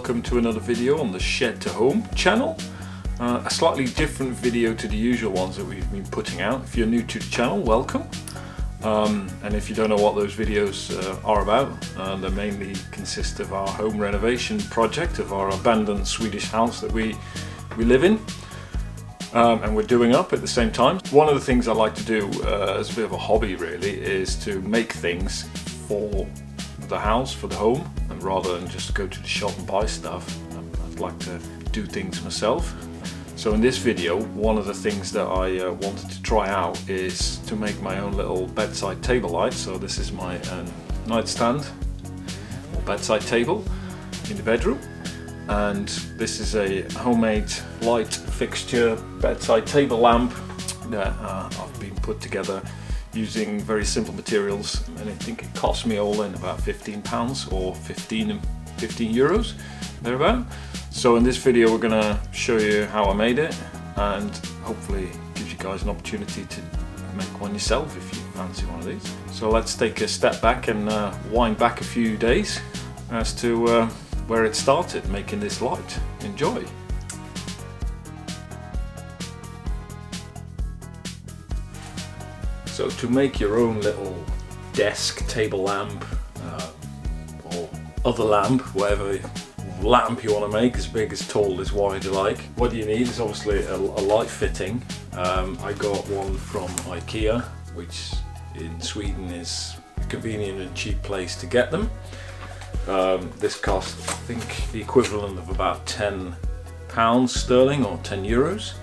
welcome to another video on the Shed to Home channel. A slightly different video to the usual ones that we've been putting out. If you're new to the channel, welcome. And if you don't know what those videos are about, they mainly consist of our home renovation project of our abandoned Swedish house that we live in. And we're doing up at the same time. One of the things I like to do as a bit of a hobby really is to make things for the house, for the home, and rather than just go to the shop and buy stuff, I'd like to do things myself. So in this video, one of the things that I wanted to try out is to make my own little bedside table light. So this is my nightstand or bedside table in the bedroom. And this is a homemade light fixture bedside table lamp that I've been put together using very simple materials, and I think it cost me all in about £15 or 15 euros thereabout. So in this video we're gonna show you how I made it, and hopefully gives you guys an opportunity to make one yourself if you fancy one of these. So let's take a step back and wind back a few days as to where it started making this light. Enjoy! So to make your own little desk table lamp or other lamp, whatever lamp you want to make, as big, as tall, as wide you like, what you need is obviously a light fitting. I got one from IKEA, which in Sweden is a convenient and cheap place to get them. This cost, I think, the equivalent of about £10 sterling or 10 euros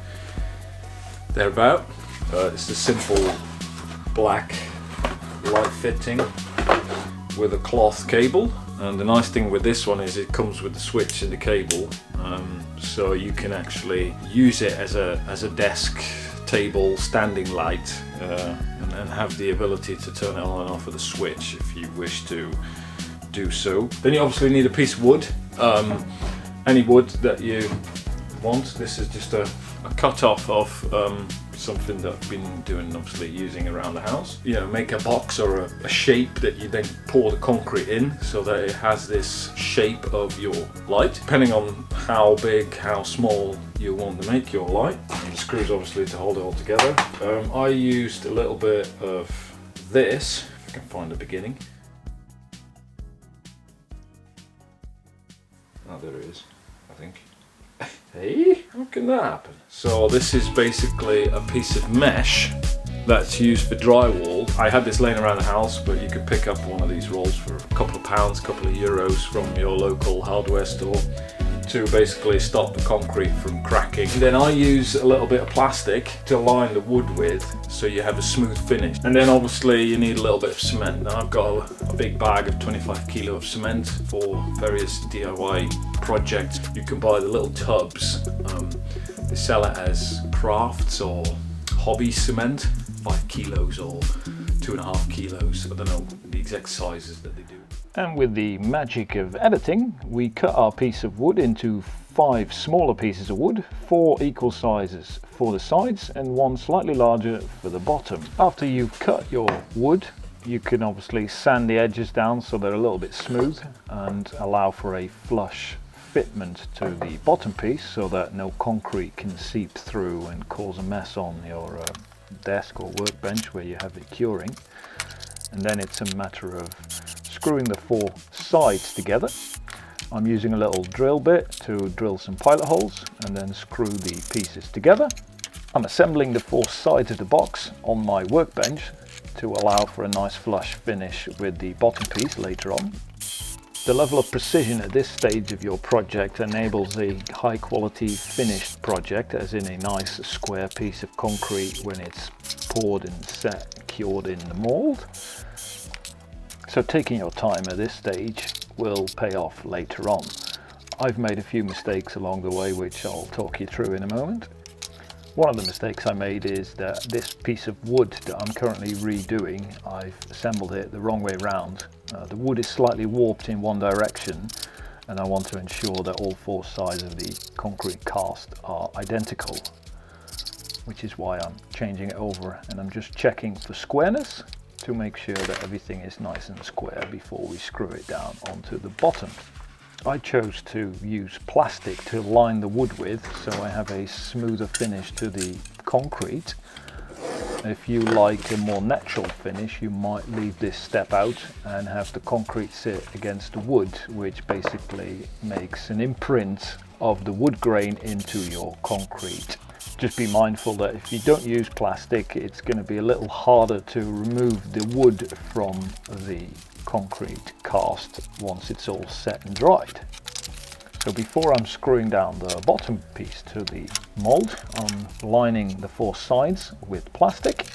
thereabout. It's a simple black light fitting with a cloth cable, and the nice thing with this one is it comes with the switch and the cable, so you can actually use it as a desk table standing light, and then have the ability to turn it on and off with a switch if you wish to do so. Then you obviously need a piece of wood, any wood that you want. This is just a cut off of something that I've been doing, obviously using around the house. You know, make a box or a shape that you then pour the concrete in so that it has this shape of your light, depending on how big, how small you want to make your light. And the screws obviously to hold it all together. I used a little bit of this, if I can find the beginning. Oh, there it is, I think. Hey, how can that happen? So this is basically a piece of mesh that's used for drywall. I had this laying around the house, but you could pick up one of these rolls for a couple of pounds, couple of euros from your local hardware store to basically stop the concrete from cracking. Then I use a little bit of plastic to line the wood with so you have a smooth finish. And then obviously you need a little bit of cement. Now I've got a big bag of 25 kilo of cement for various DIY projects. You can buy the little tubs. They sell it as crafts or hobby cement, 5 kilos or 2.5 kilos. I don't know the exact sizes that they do. And with the magic of editing, we cut our piece of wood into 5 smaller pieces of wood, 4 equal sizes for the sides and 1 slightly larger for the bottom. After you've cut your wood, you can obviously sand the edges down so they're a little bit smooth and allow for a flush fitment to the bottom piece so that no concrete can seep through and cause a mess on your desk or workbench where you have it curing. And then it's a matter of screwing the 4 sides together. I'm using a little drill bit to drill some pilot holes and then screw the pieces together. I'm assembling the 4 sides of the box on my workbench to allow for a nice flush finish with the bottom piece later on. The level of precision at this stage of your project enables a high quality finished project, as in a nice square piece of concrete when it's poured and set, cured in the mold. So taking your time at this stage will pay off later on. I've made a few mistakes along the way which I'll talk you through in a moment. One of the mistakes I made is that this piece of wood that I'm currently redoing, I've assembled it the wrong way round. The wood is slightly warped in one direction, and I want to ensure that all 4 sides of the concrete cast are identical, which is why I'm changing it over, and I'm just checking for squareness to make sure that everything is nice and square before we screw it down onto the bottom. I chose to use plastic to line the wood with, so I have a smoother finish to the concrete. If you like a more natural finish, you might leave this step out and have the concrete sit against the wood, which basically makes an imprint of the wood grain into your concrete. Just be mindful that if you don't use plastic, it's going to be a little harder to remove the wood from the concrete cast once it's all set and dried. So before I'm screwing down the bottom piece to the mold, I'm lining the four sides with plastic.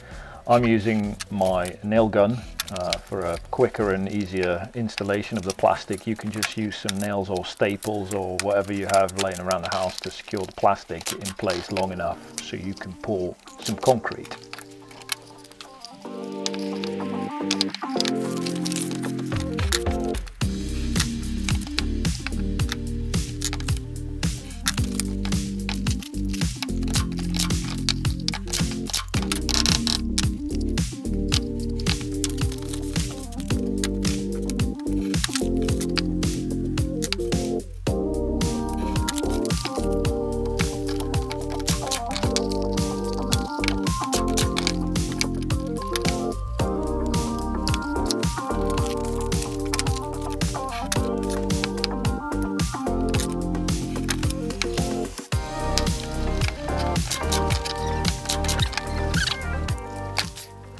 I'm using my nail gun for a quicker and easier installation of the plastic. You can just use some nails or staples or whatever you have laying around the house to secure the plastic in place long enough so you can pour some concrete.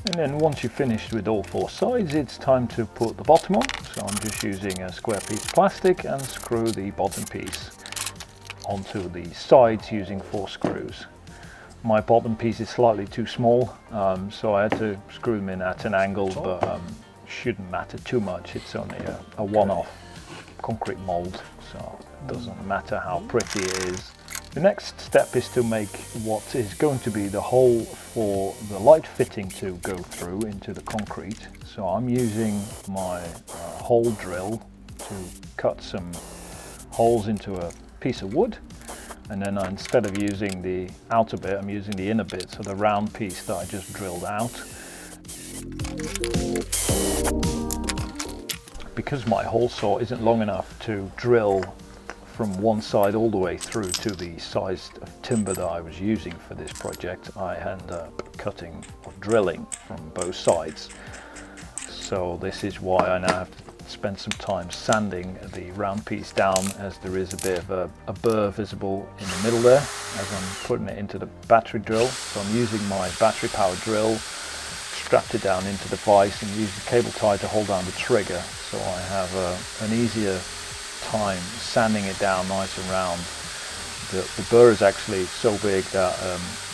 And then once you've finished with all four sides, it's time to put the bottom on. So I'm just using a square piece of plastic and screw the bottom piece onto the sides using 4 screws. My bottom piece is slightly too small, so I had to screw them in at an angle, but shouldn't matter too much. It's only a one-off concrete mold, so it doesn't matter how pretty it is. The next step is to make what is going to be the hole for the light fitting to go through into the concrete. So I'm using my hole drill to cut some holes into a piece of wood, and then instead of using the outer bit, I'm using the inner bit, so the round piece that I just drilled out. Because my hole saw isn't long enough to drill from one side all the way through to the size of timber that I was using for this project, I end up cutting or drilling from both sides. So this is why I now have to spend some time sanding the round piece down, as there is a bit of a burr visible in the middle there as I'm putting it into the battery drill. So I'm using my battery powered drill, strapped it down into the vise, and use the cable tie to hold down the trigger, so I have an easier time sanding it down nice and round. The burr is actually so big that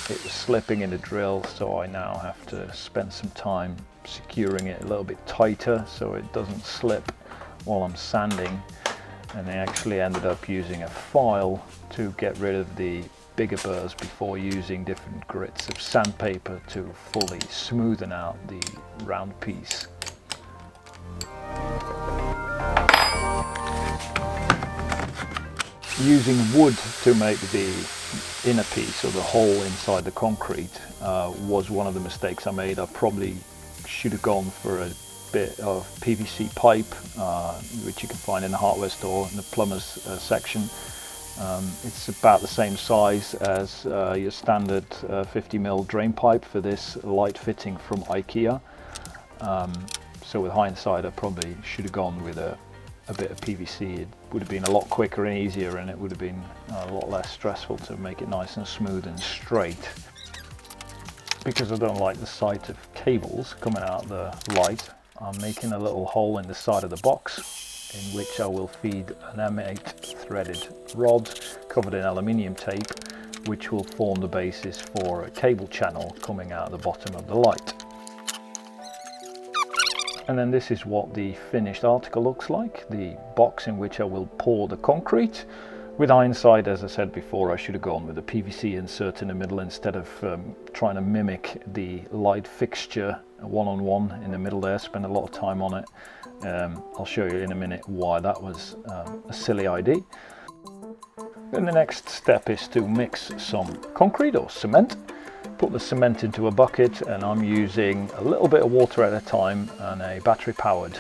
it was slipping in the drill, so I now have to spend some time securing it a little bit tighter so it doesn't slip while I'm sanding. And I actually ended up using a file to get rid of the bigger burrs before using different grits of sandpaper to fully smoothen out the round piece. Using wood to make the inner piece or the hole inside the concrete was one of the mistakes I made. I probably should have gone for a bit of PVC pipe, which you can find in the hardware store in the plumber's section. It's about the same size as your standard 50mm drain pipe for this light fitting from IKEA. So with hindsight, I probably should have gone with a bit of PVC. It would have been a lot quicker and easier, and it would have been a lot less stressful to make it nice and smooth and straight. Because I don't like the sight of cables coming out the light, I'm making a little hole in the side of the box in which I will feed an M8 threaded rod covered in aluminium tape, which will form the basis for a cable channel coming out the bottom of the light. And then this is what the finished article looks like, the box in which I will pour the concrete. With hindsight, as I said before, I should have gone with a PVC insert in the middle instead of trying to mimic the light fixture one-on-one in the middle there. Spend a lot of time on it. I'll show you in a minute why that was a silly idea. Then the next step is to mix some concrete or cement put the cement into a bucket, and I'm using a little bit of water at a time and a battery powered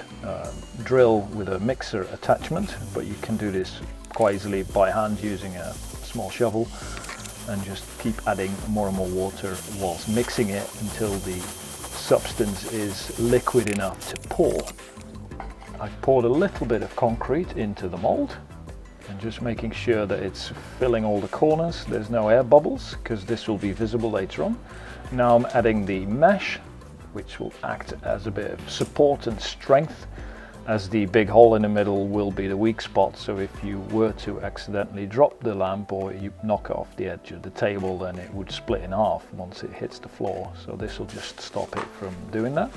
drill with a mixer attachment, but you can do this quite easily by hand using a small shovel, and just keep adding more and more water whilst mixing it until the substance is liquid enough to pour. I've poured a little bit of concrete into the mold and just making sure that it's filling all the corners. There's no air bubbles because this will be visible later on. Now I'm adding the mesh, which will act as a bit of support and strength, as the big hole in the middle will be the weak spot. So if you were to accidentally drop the lamp or you knock off the edge of the table, then it would split in half once it hits the floor. So this will just stop it from doing that.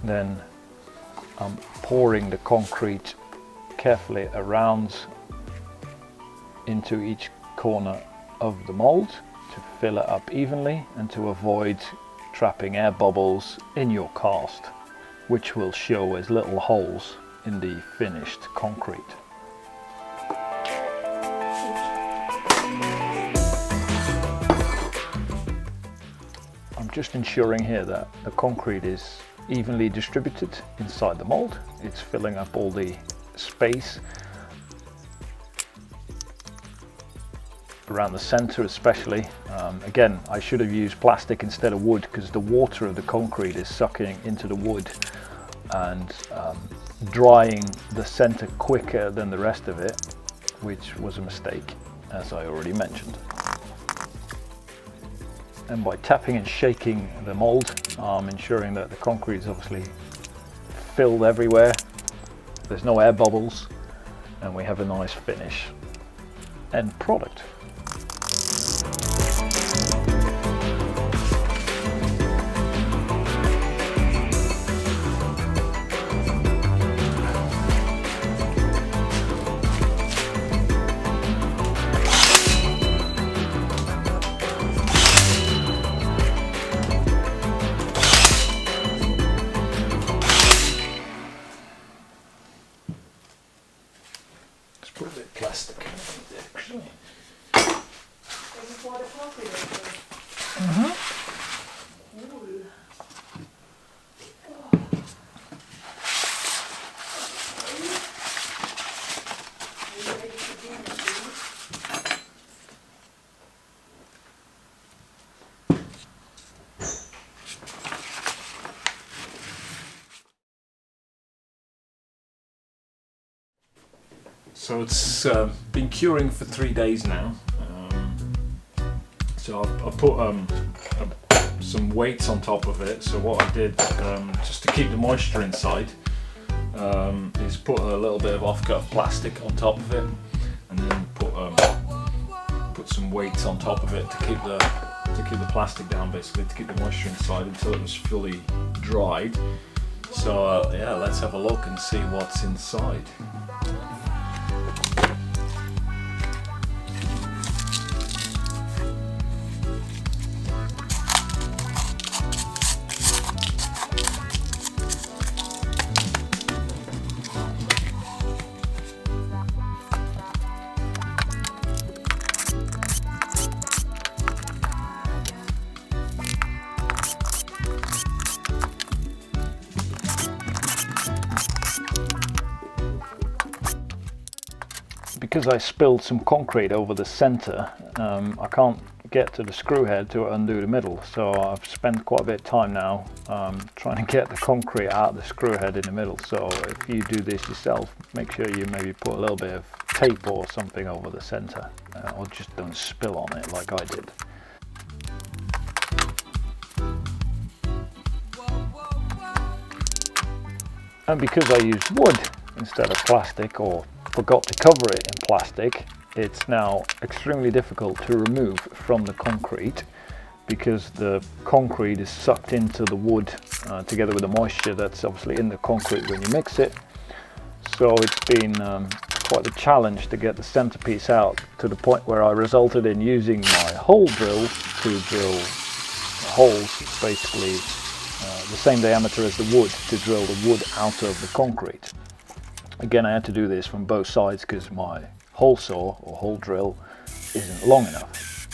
Then I'm pouring the concrete carefully around into each corner of the mold to fill it up evenly and to avoid trapping air bubbles in your cast, which will show as little holes in the finished concrete. I'm just ensuring here that the concrete is evenly distributed inside the mold. It's filling up all the space around the center especially. Again, I should have used plastic instead of wood because the water of the concrete is sucking into the wood and drying the center quicker than the rest of it, which was a mistake, as I already mentioned. And by tapping and shaking the mold, I'm ensuring that the concrete is obviously filled everywhere. There's no air bubbles, and we have a nice finish end product. Put a bit of plastic in it actually. So it's been curing for 3 days now. So I've put some weights on top of it. So what I did, just to keep the moisture inside, is put a little bit of off-cut plastic on top of it, and then put some weights on top of it to keep the plastic down, basically to keep the moisture inside until it was fully dried. So yeah, let's have a look and see what's inside. Because I spilled some concrete over the center, I can't get to the screw head to undo the middle, so I've spent quite a bit of time now trying to get the concrete out of the screw head in the middle. So if you do this yourself, make sure you maybe put a little bit of tape or something over the center, or just don't spill on it like I did. And because I used wood instead of plastic, or forgot to cover it in plastic, it's now extremely difficult to remove from the concrete because the concrete is sucked into the wood together with the moisture that's obviously in the concrete when you mix it. So it's been quite a challenge to get the centerpiece out, to the point where I resulted in using my hole drill to drill holes basically the same diameter as the wood, to drill the wood out of the concrete. Again, I had to do this from both sides because my hole saw or hole drill isn't long enough.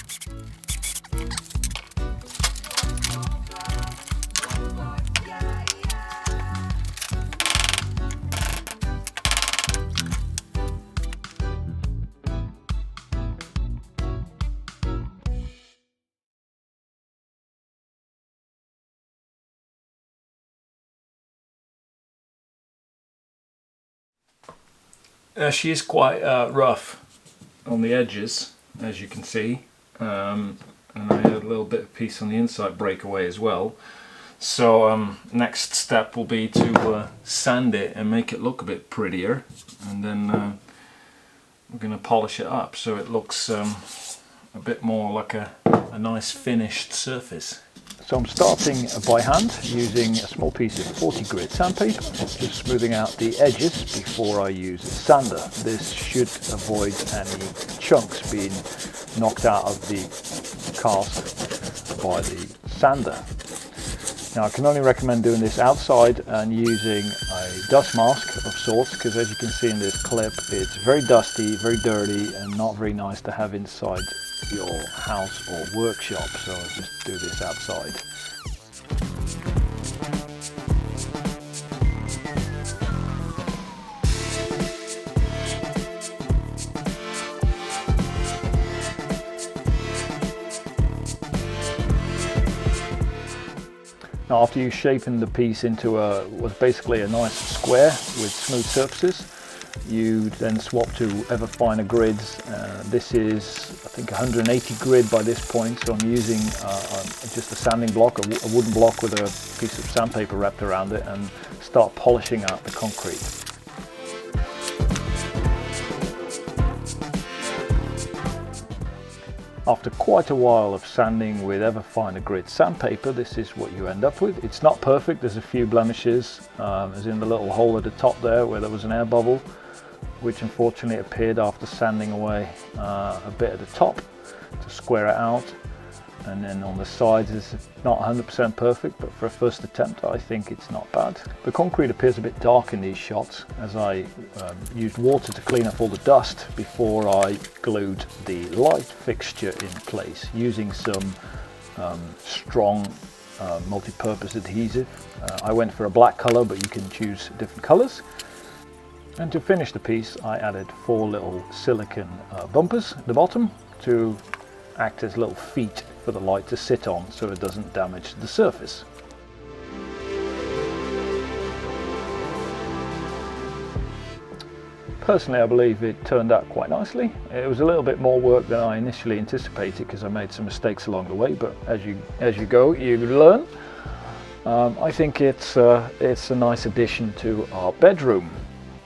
She is quite rough on the edges, as you can see, and I had a little bit of piece on the inside break away as well. So next step will be to sand it and make it look a bit prettier, and then we're going to polish it up so it looks a bit more like a nice finished surface. So I'm starting by hand using a small piece of 40 grit sandpaper, just smoothing out the edges before I use a sander. This should avoid any chunks being knocked out of the cast by the sander. Now I can only recommend doing this outside and using a dust mask of sorts, because as you can see in this clip, it's very dusty, very dirty, and not very nice to have inside your house or workshop, so I'll just do this outside. Now after you've shapen the piece into what's basically a nice square with smooth surfaces, you then swap to ever finer grids. This is, I think, 180 grid by this point, so I'm using just a sanding block, a wooden block with a piece of sandpaper wrapped around it, and start polishing out the concrete. After quite a while of sanding with ever finer grit sandpaper, this is what you end up with. It's not perfect, there's a few blemishes, as in the little hole at the top there where there was an air bubble, which unfortunately appeared after sanding away a bit at the top to square it out. And then on the sides it's not 100% perfect, but for a first attempt I think it's not bad. The concrete appears a bit dark in these shots, as I used water to clean up all the dust before I glued the light fixture in place using some strong multi-purpose adhesive. I went for a black colour, but you can choose different colours. And to finish the piece I added 4 little silicone bumpers at the bottom to act as little feet for the light to sit on so it doesn't damage the surface. Personally, I believe it turned out quite nicely. It was a little bit more work than I initially anticipated because I made some mistakes along the way, but as you go, you learn. I think it's a nice addition to our bedroom.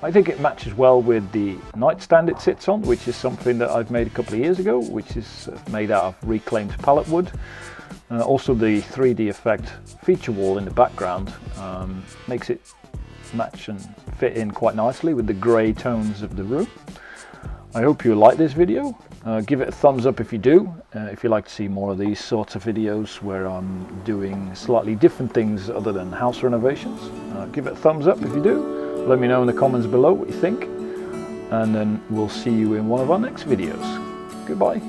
I think it matches well with the nightstand it sits on, which is something that I've made a couple of years ago, which is made out of reclaimed pallet wood. Also the 3D effect feature wall in the background makes it match and fit in quite nicely with the grey tones of the room. I hope you like this video. Give it a thumbs up if you do. If you like to see more of these sorts of videos where I'm doing slightly different things other than house renovations, give it a thumbs up if you do. Let me know in the comments below what you think, and then we'll see you in one of our next videos. Goodbye.